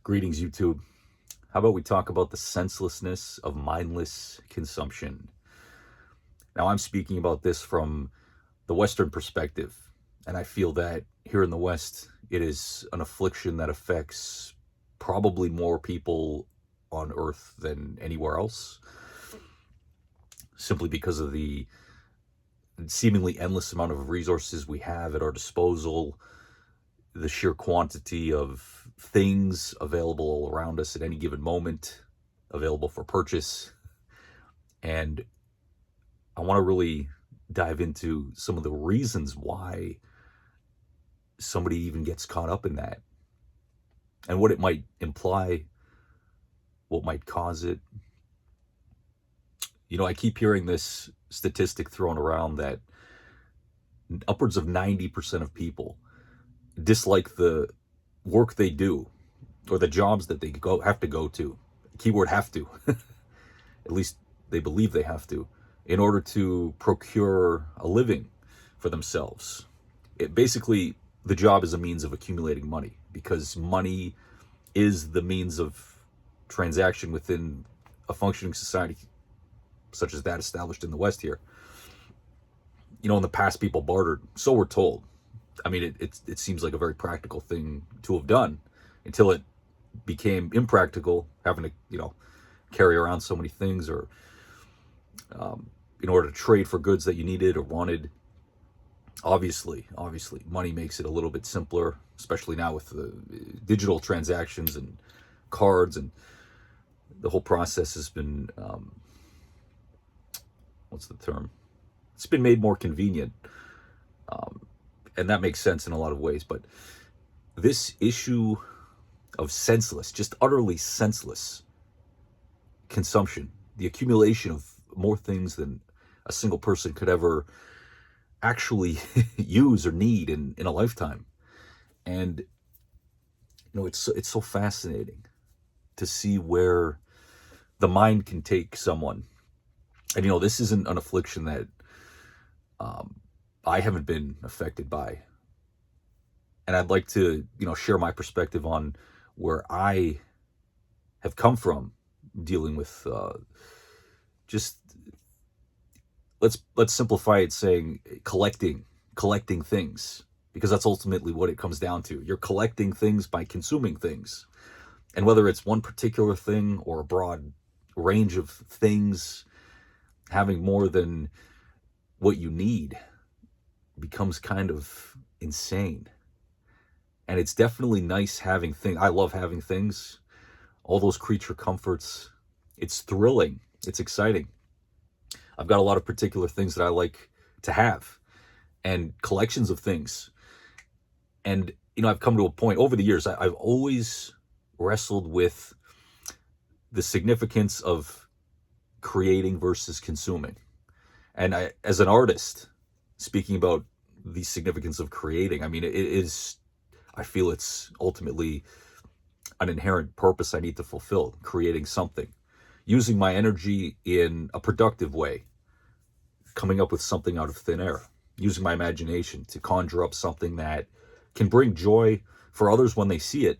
Greetings, YouTube. How about we talk about the senselessness of mindless consumption? Now, I'm speaking about this from the Western perspective, and I feel that here in the West, it is an affliction that affects probably more people on Earth than anywhere else, simply because of the seemingly endless amount of resources we have at our disposal, the sheer quantity of things available all around us at any given moment, available for purchase. And I want to really dive into some of the reasons why somebody even gets caught up in that and what it might imply, what might cause it. You know, I keep hearing this statistic thrown around that upwards of 90% of people dislike the work they do or the jobs that they have to go to. Keyword have to. At least they believe they have to, in order to procure a living for themselves. Basically, the job is a means of accumulating money, because money is the means of transaction within a functioning society such as that established in the West here. You know, in the past, people bartered. So we're told. I mean, it seems like a very practical thing to have done until it became impractical, having to, carry around so many things, or in order to trade for goods that you needed or wanted. Obviously, money makes it a little bit simpler, especially now with the digital transactions and cards, and the whole process has been, what's the term? It's been made more convenient. And that makes sense in a lot of ways. But this issue of senseless, just utterly senseless consumption, the accumulation of more things than a single person could ever actually use or need in a lifetime. And, it's so fascinating to see where the mind can take someone. And, this isn't an affliction that I haven't been affected by. And I'd like to, share my perspective on where I have come from dealing with just, let's simplify it, saying collecting things, because that's ultimately what it comes down to. You're collecting things by consuming things. And whether it's one particular thing or a broad range of things, having more than what you need becomes kind of insane. And it's definitely nice having things. I love having things, all those creature comforts. It's thrilling. It's exciting. I've got a lot of particular things that I like to have, and collections of things. And, I've come to a point over the years, I've always wrestled with the significance of creating versus consuming. And as an artist, speaking about the significance of creating, I mean, I feel it's ultimately an inherent purpose I need to fulfill, creating something, using my energy in a productive way, coming up with something out of thin air, using my imagination to conjure up something that can bring joy for others when they see it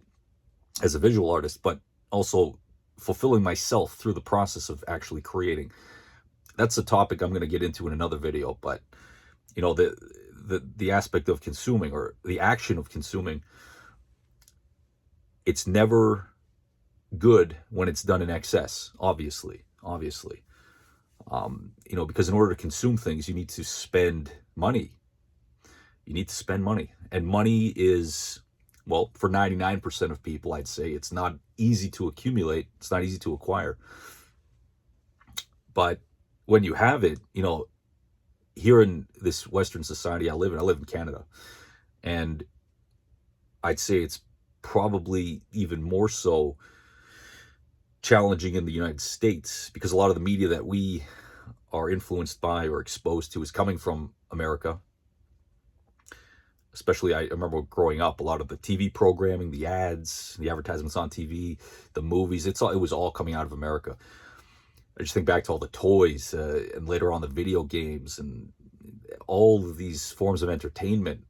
as a visual artist, but also fulfilling myself through the process of actually creating. That's a topic I'm going to get into in another video, but the aspect of consuming, or the action of consuming, it's never good when it's done in excess, obviously. Because in order to consume things, you need to spend money. And money is, well, for 99% of people, I'd say it's not easy to accumulate. It's not easy to acquire. But when you have it, here in this Western society I live in Canada, and I'd say it's probably even more so challenging in the United States, because a lot of the media that we are influenced by or exposed to is coming from America. Especially, I remember growing up, a lot of the TV programming, the ads, the advertisements on TV, the movies, it was all coming out of America. I just think back to all the toys, and later on the video games, and all of these forms of entertainment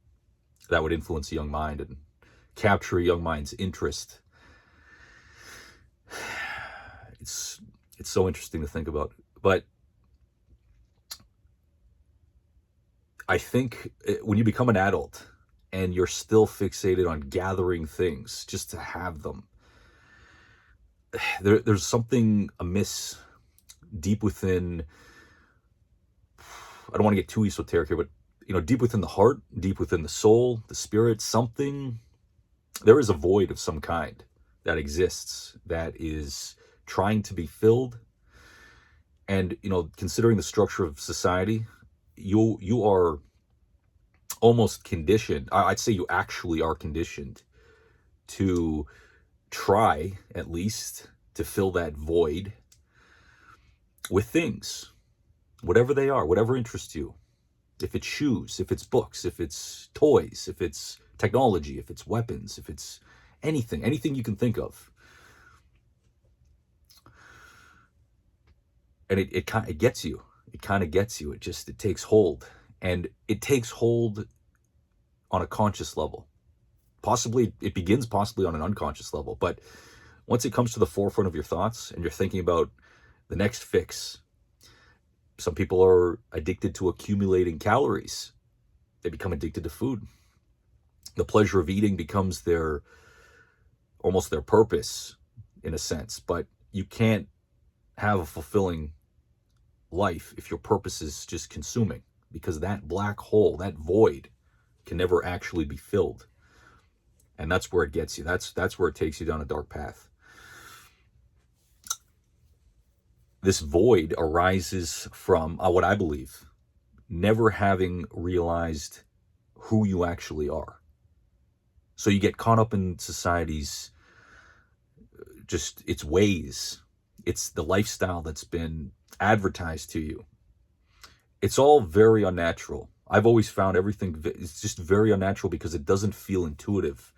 that would influence a young mind and capture a young mind's interest. it's so interesting to think about. But I think when you become an adult and you're still fixated on gathering things just to have them, there's something amiss deep within. I don't want to get too esoteric here, but deep within the heart, deep within the soul, the spirit, something, there is a void of some kind that exists that is trying to be filled. And, considering the structure of society, you are almost conditioned. I'd say you actually are conditioned to try, at least, to fill that void with things, whatever they are, whatever interests you. If it's shoes, if it's books, if it's toys, if it's technology, if it's weapons, if it's anything you can think of. And it kind of gets you. It kind of gets you. It takes hold. And it takes hold on a conscious level. It begins possibly on an unconscious level. But once it comes to the forefront of your thoughts and you're thinking about the next fix, some people are addicted to accumulating calories. They become addicted to food. The pleasure of eating becomes almost their purpose in a sense. But you can't have a fulfilling life if your purpose is just consuming, because that black hole, that void, can never actually be filled. And that's where it gets you. That's where it takes you down a dark path. This void arises from what I believe, never having realized who you actually are. So you get caught up in society's just its ways. It's the lifestyle that's been advertised to you. It's all very unnatural. I've always found everything is just very unnatural because it doesn't feel intuitive.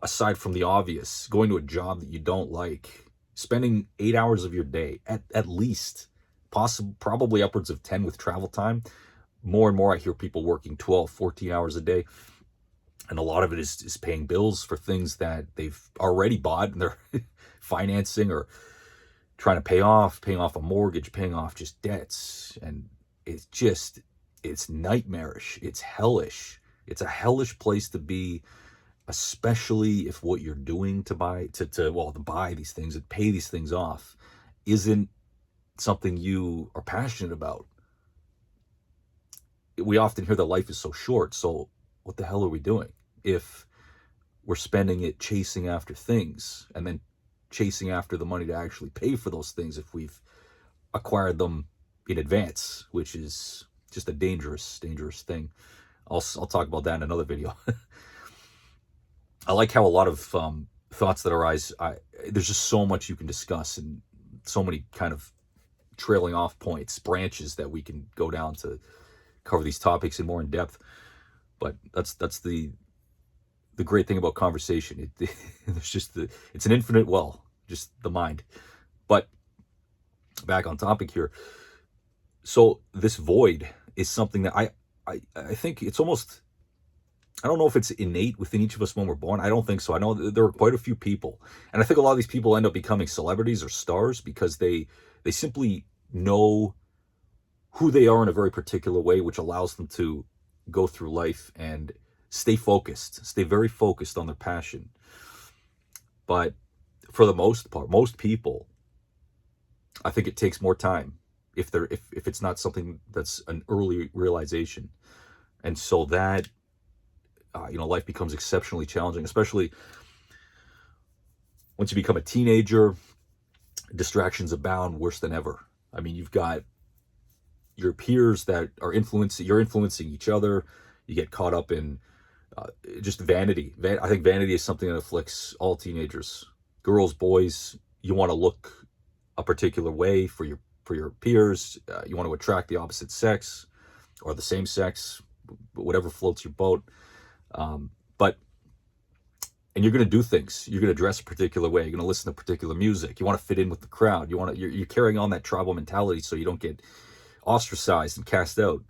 Aside from the obvious, going to a job that you don't like, spending 8 hours of your day, at least, probably upwards of 10 with travel time. More and more I hear people working 12, 14 hours a day. And a lot of it is paying bills for things that they've already bought and they're financing or trying to pay off a mortgage, paying off just debts. And it's nightmarish. It's hellish. It's a hellish place to be, especially if what you're doing to buy these things and pay these things off isn't something you are passionate about. We often hear that life is so short, so what the hell are we doing if we're spending it chasing after things and then chasing after the money to actually pay for those things if we've acquired them in advance, which is just a dangerous thing. I'll talk about that in another video. I like how a lot of thoughts that arise, there's just so much you can discuss and so many kind of trailing off points, branches that we can go down to cover these topics in more in depth. But that's the great thing about conversation. It's an infinite well, just the mind. But back on topic here. So this void is something that I think it's almost, I don't know if it's innate within each of us when we're born. I don't think so. I know there are quite a few people, and I think a lot of these people end up becoming celebrities or stars because they simply know who they are in a very particular way, which allows them to go through life and stay very focused on their passion. But for the most part, most people, I think it takes more time if it's not something that's an early realization. And so that, life becomes exceptionally challenging, especially once you become a teenager. Distractions abound worse than ever. I mean, you've got your peers that are you're influencing each other. You get caught up in just vanity. I think vanity is something that afflicts all teenagers. Girls, boys, you want to look a particular way for your peers. You want to attract the opposite sex or the same sex, whatever floats your boat. And you're going to do things. You're going to dress a particular way. You're going to listen to particular music. You want to fit in with the crowd. You're carrying on that tribal mentality so you don't get ostracized and cast out,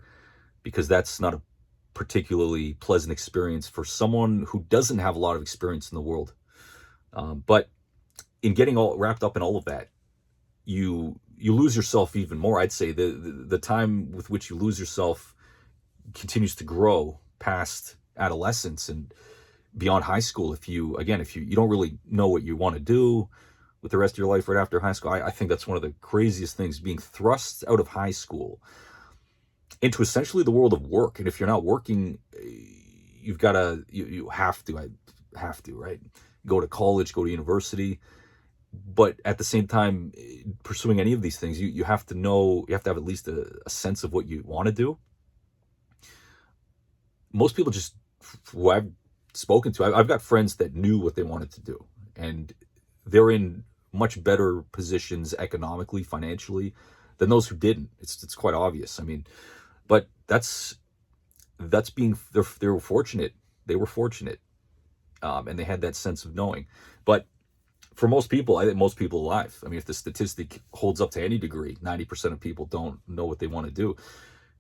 because that's not a particularly pleasant experience for someone who doesn't have a lot of experience in the world. But in getting all wrapped up in all of that, you lose yourself even more. I'd say the time with which you lose yourself continues to grow past adolescence and beyond high school. If you don't really know what you want to do with the rest of your life right after high school, I think that's one of the craziest things, being thrust out of high school into essentially the world of work. And if you're not working, you've got to, you have to, right? Go to college, go to university. But at the same time, pursuing any of these things, you have to know, you have to have at least a sense of what you want to do. Most people just, who I've spoken to, I've got friends that knew what they wanted to do, and they're in much better positions economically, financially, than those who didn't. It's quite obvious. I mean, but that's being, they were fortunate. They were fortunate, and they had that sense of knowing. But for most people, I think most people alive, I mean, if the statistic holds up to any degree, 90% of people don't know what they want to do,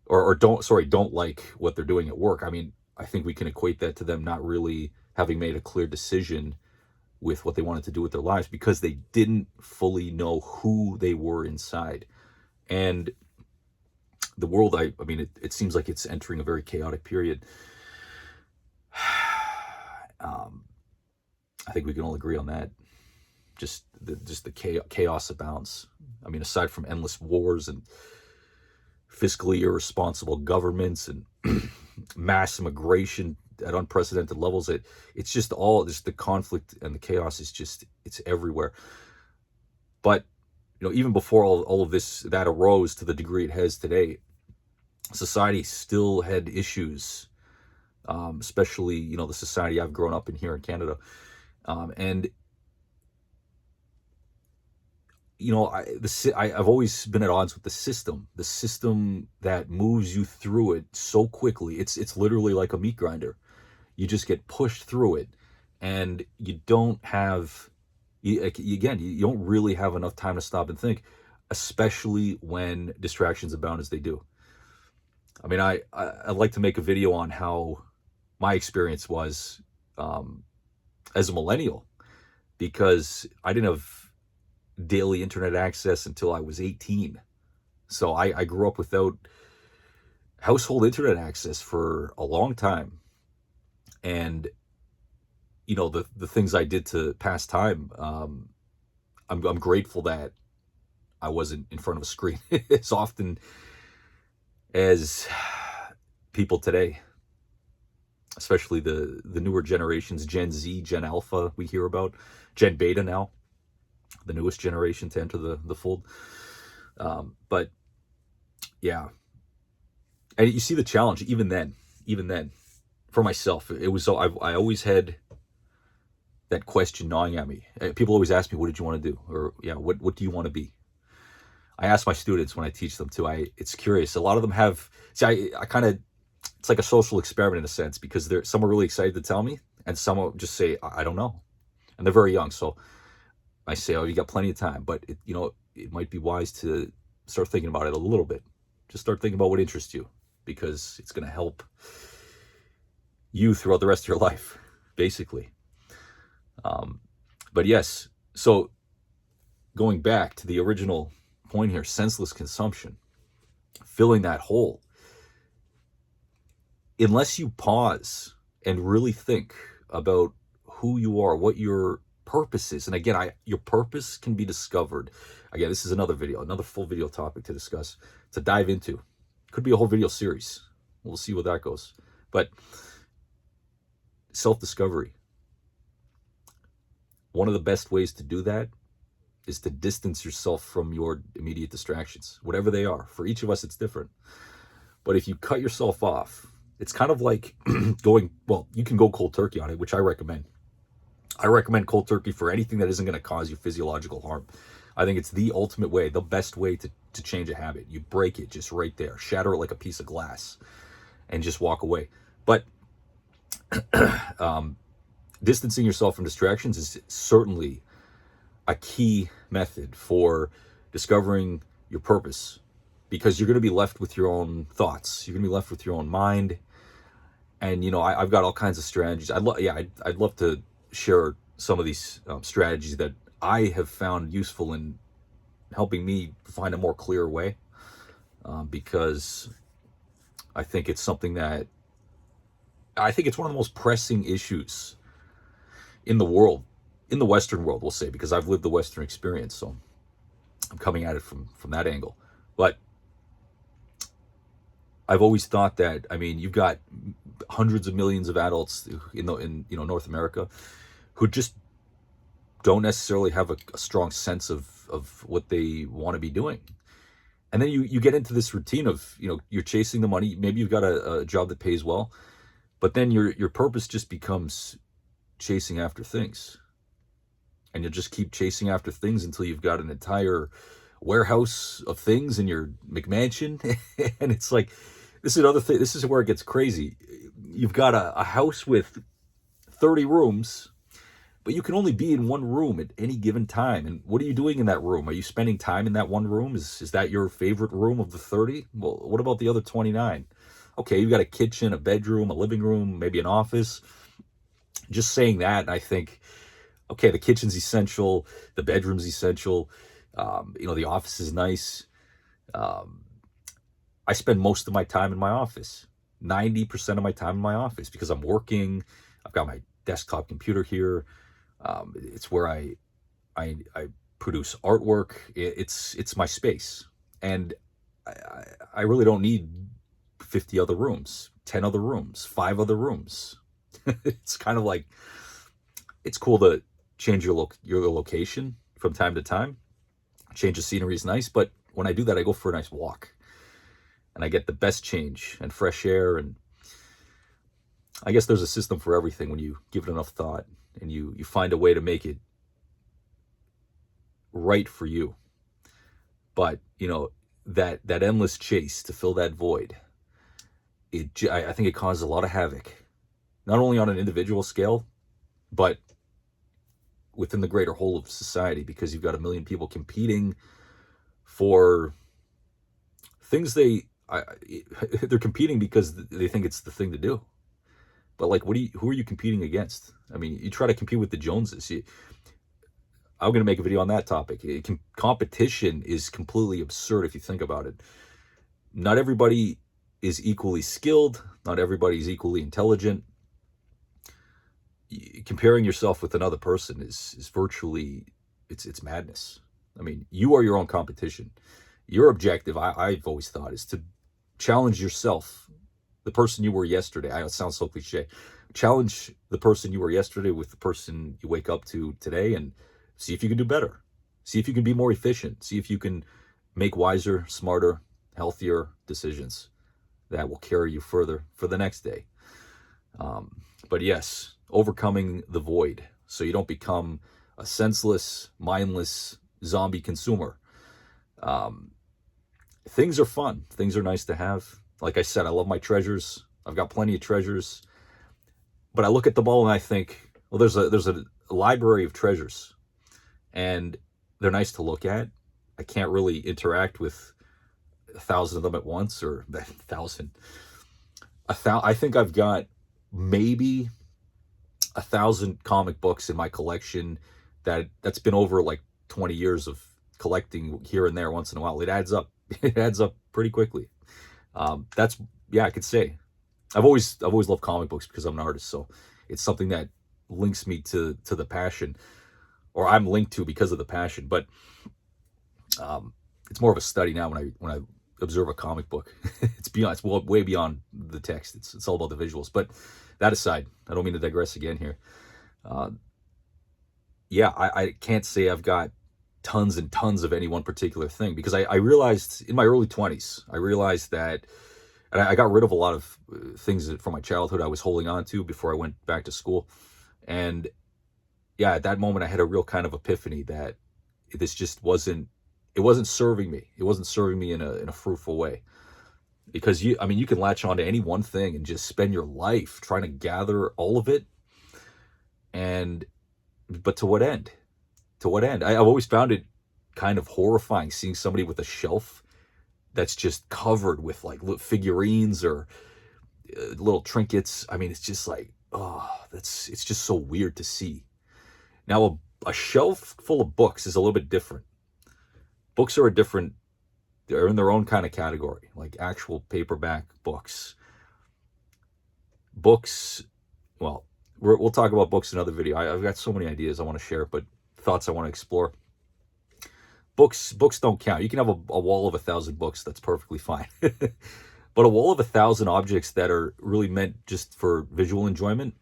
or don't like what they're doing at work. I mean, I think we can equate that to them not really having made a clear decision with what they wanted to do with their lives, because they didn't fully know who they were inside. And the world, I mean, it seems like it's entering a very chaotic period. I think we can all agree on that. Just the chaos abounds. I mean, aside from endless wars and fiscally irresponsible governments and mass immigration at unprecedented levels, it's just the conflict and the chaos is just, it's everywhere. But even before all of this that arose to the degree it has today, society still had issues, especially the society I've grown up in here in Canada, and I've always been at odds with the system that moves you through it so quickly. It's literally like a meat grinder. You just get pushed through it, and you don't really have enough time to stop and think, especially when distractions abound as they do. I mean, I'd like to make a video on how my experience was as a millennial, because I didn't have daily internet access until I was 18. So I grew up without household internet access for a long time. And, the things I did to pass time, I'm grateful that I wasn't in front of a screen as often as people today, especially the newer generations, Gen Z, Gen Alpha, we hear about, Gen Beta now, the newest generation to enter the fold. But yeah, and you see the challenge even then for myself. It was so I always had that question gnawing at me. People always ask me, what did you want to do? Or what do you want to be? I ask my students when I teach them too. It's curious. A lot of them have, I kind of, it's like a social experiment in a sense, because some are really excited to tell me, and some will just say, I don't know. And they're very young. So I say, oh, you got plenty of time, but it might be wise to start thinking about it a little bit. Just start thinking about what interests you, because it's going to help you throughout the rest of your life, basically. But yes, so going back to the original point here, senseless consumption, filling that hole. Unless you pause and really think about who you are, what your purpose is. And again, your purpose can be discovered. Again, this is another full video topic to discuss, to dive into. Could be a whole video series. We'll see where that goes. But self-discovery. One of the best ways to do that is to distance yourself from your immediate distractions, whatever they are. For each of us, it's different. But if you cut yourself off, it's kind of like you can go cold turkey on it, which I recommend. I recommend cold turkey for anything that isn't going to cause you physiological harm. I think it's the ultimate way, the best way to change a habit. You break it just right there, shatter it like a piece of glass, and just walk away. But distancing yourself from distractions is certainly a key method for discovering your purpose, because you're going to be left with your own thoughts. You're going to be left with your own mind. And, I've got all kinds of strategies. I'd love to share some of these strategies that I have found useful in helping me find a more clear way, because I think it's something that I think it's one of the most pressing issues in the world, in the Western world, we'll say, because I've lived the Western experience, so I'm coming at it from that angle. But I've always thought that, I mean, you've got hundreds of millions of adults in North America who just don't necessarily have a strong sense of what they want to be doing. And then you get into this routine of, you're chasing the money. Maybe you've got a job that pays well, but then your purpose just becomes chasing after things. And you'll just keep chasing after things until you've got an entire warehouse of things in your McMansion. And it's like, this is another thing. This is where it gets crazy. You've got a house with 30 rooms, but you can only be in one room at any given time. And what are you doing in that room? Are you spending time in that one room? Is that your favorite room of the 30? Well, what about the other 29? Okay, you've got a kitchen, a bedroom, a living room, maybe an office. Just saying that, I think, okay, the kitchen's essential, the bedroom's essential, the office is nice. I spend most of my time in my office, 90% of my time in my office, because I'm working. I've got my desktop computer here. It's where I produce artwork. It's my space, and I really don't need 50 other rooms, 10 other rooms, 5 other rooms. It's kind of like, it's cool to change your location from time to time. Change of scenery is nice, but when I do that, I go for a nice walk, and I get the best change and fresh air. And I guess there's a system for everything when you give it enough thought and you find a way to make it right for you. But that endless chase to fill that void, I think it causes a lot of havoc, not only on an individual scale, but within the greater whole of society, because you've got a million people competing for things they're competing because they think it's the thing to do. But like, who are you competing against? I mean, you try to compete with the Joneses. I'm going to make a video on that topic. Competition is completely absurd if you think about it. Not everybody is equally skilled. Not everybody is equally intelligent. Comparing yourself with another person is virtually, it's madness. I mean, you are your own competition. Your objective, I've always thought, is to challenge yourself, the person you were yesterday. It sounds so cliche. Challenge the person you were yesterday with the person you wake up to today, and see if you can do better. See if you can be more efficient. See if you can make wiser, smarter, healthier decisions that will carry you further for the next day. But yes, overcoming the void so you don't become a senseless, mindless zombie consumer. Things are fun. Things are nice to have. Like I said, I love my treasures. I've got plenty of treasures. But I look at them all and I think, well, there's a library of treasures, and they're nice to look at. I can't really interact with 1,000 of them at once, or 1,000. I think I've got maybe 1,000 comic books in my collection. That's been over like 20 years of collecting here and there once in a while. It adds up. It adds up pretty quickly. I could say I've always loved comic books because I'm an artist, so it's something that links me to the passion, or I'm linked to because of the passion. But it's more of a study now when I observe a comic book. It's way beyond the text. It's all about the visuals. But that aside, I don't mean to digress again here. I can't say I've got tons and tons of any one particular thing, because I realized in my early 20s, I realized that, and I got rid of a lot of things from my childhood I was holding on to before I went back to school. And yeah, at that moment I had a real kind of epiphany that this just wasn't serving me. It wasn't serving me in a fruitful way. Because you can latch on to any one thing and just spend your life trying to gather all of it. But to what end? To what end? I've always found it kind of horrifying seeing somebody with a shelf that's just covered with like little figurines or little trinkets. I mean, it's just like, it's just so weird to see. Now, a shelf full of books is a little bit different. Books are they're in their own kind of category, like actual paperback books. Books, well, we'll talk about books in another video. I've got so many ideas I want to share, but thoughts I want to explore. Books don't count. You can have a wall of 1,000 books. That's perfectly fine. But a wall of 1,000 objects that are really meant just for visual enjoyment,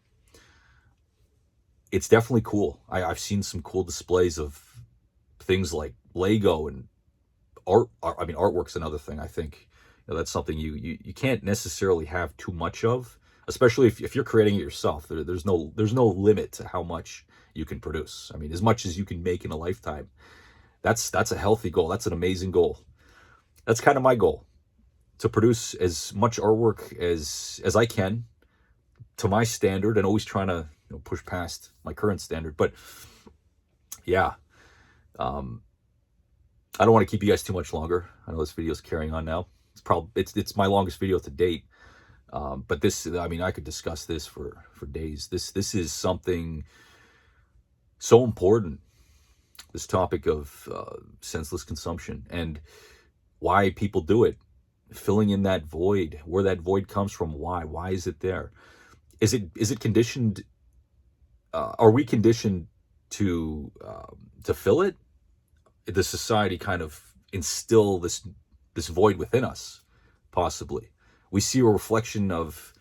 it's definitely cool. I've seen some cool displays of things like Lego and art. I mean, artwork's another thing. I think that's something you can't necessarily have too much of, especially if you're creating it yourself. There's no limit to how much you can produce. I mean, as much as you can make in a lifetime. That's a healthy goal. That's an amazing goal. That's kind of my goal, to produce as much artwork as I can to my standard, and always trying to push past my current standard. But yeah, I don't want to keep you guys too much longer. I know this video is carrying on now. It's my longest video to date. But this, I mean, I could discuss this for days. This is something so important. This topic of senseless consumption and why people do it, filling in that void, where that void comes from. Why is it there? Is it conditioned? Are we conditioned to fill it? Does society kind of instill this void within us? Possibly. We see a reflection of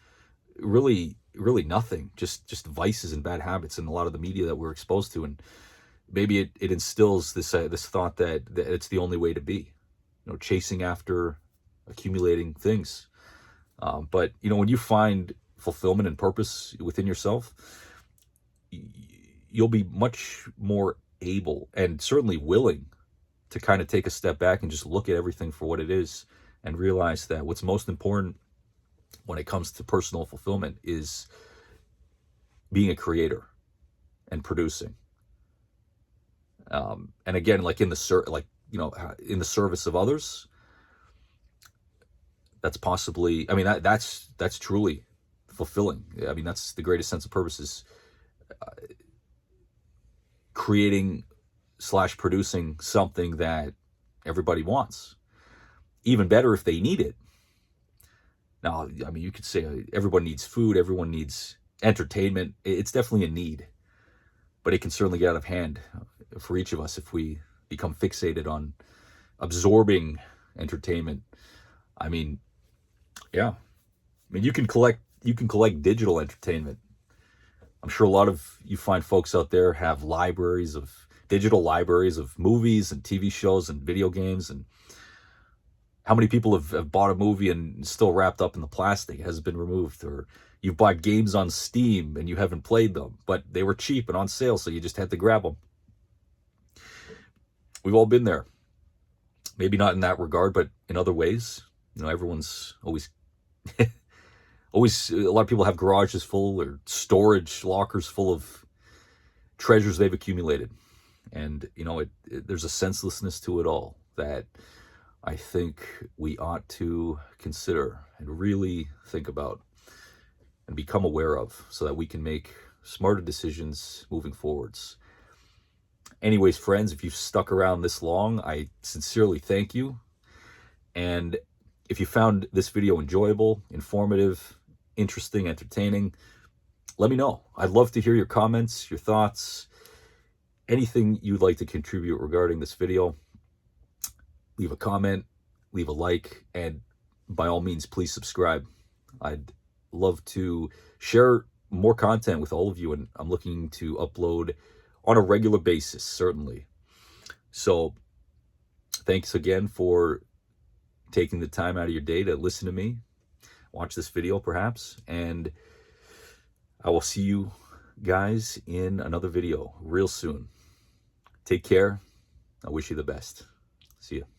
really nothing, just vices and bad habits in a lot of the media that we're exposed to, and maybe it instills this thought that it's the only way to be, chasing after accumulating things. But when you find fulfillment and purpose within yourself, you'll be much more able and certainly willing to kind of take a step back and just look at everything for what it is, and realize that what's most important when it comes to personal fulfillment is being a creator and producing. And again, like in the service of others, that's possibly, I mean, that's truly fulfilling. I mean, that's the greatest sense of purpose, is creating / producing something that everybody wants. Even better if they need it. Now, I mean, you could say everyone needs food, everyone needs entertainment. It's definitely a need, but it can certainly get out of hand for each of us if we become fixated on absorbing entertainment. I mean, yeah. I mean, you can collect digital entertainment. I'm sure a lot of you fine folks out there have digital libraries of movies and TV shows and video games. And how many people have bought a movie and still wrapped up in the plastic, it hasn't been removed? Or you've bought games on Steam and you haven't played them, but they were cheap and on sale, so you just had to grab them. We've all been there. Maybe not in that regard, but in other ways. Everyone's always a lot of people have garages full, or storage lockers full of treasures they've accumulated. And, there's a senselessness to it all that I think we ought to consider and really think about and become aware of, so that we can make smarter decisions moving forwards. Anyways, friends, if you've stuck around this long, I sincerely thank you. And if you found this video enjoyable, informative, interesting, entertaining, let me know. I'd love to hear your comments, your thoughts, anything you'd like to contribute regarding this video. Leave a comment, leave a like, and by all means, please subscribe. I'd love to share more content with all of you, and I'm looking to upload on a regular basis, certainly. So thanks again for taking the time out of your day to listen to me, watch this video perhaps, and I will see you guys in another video real soon. Take care. I wish you the best. See ya.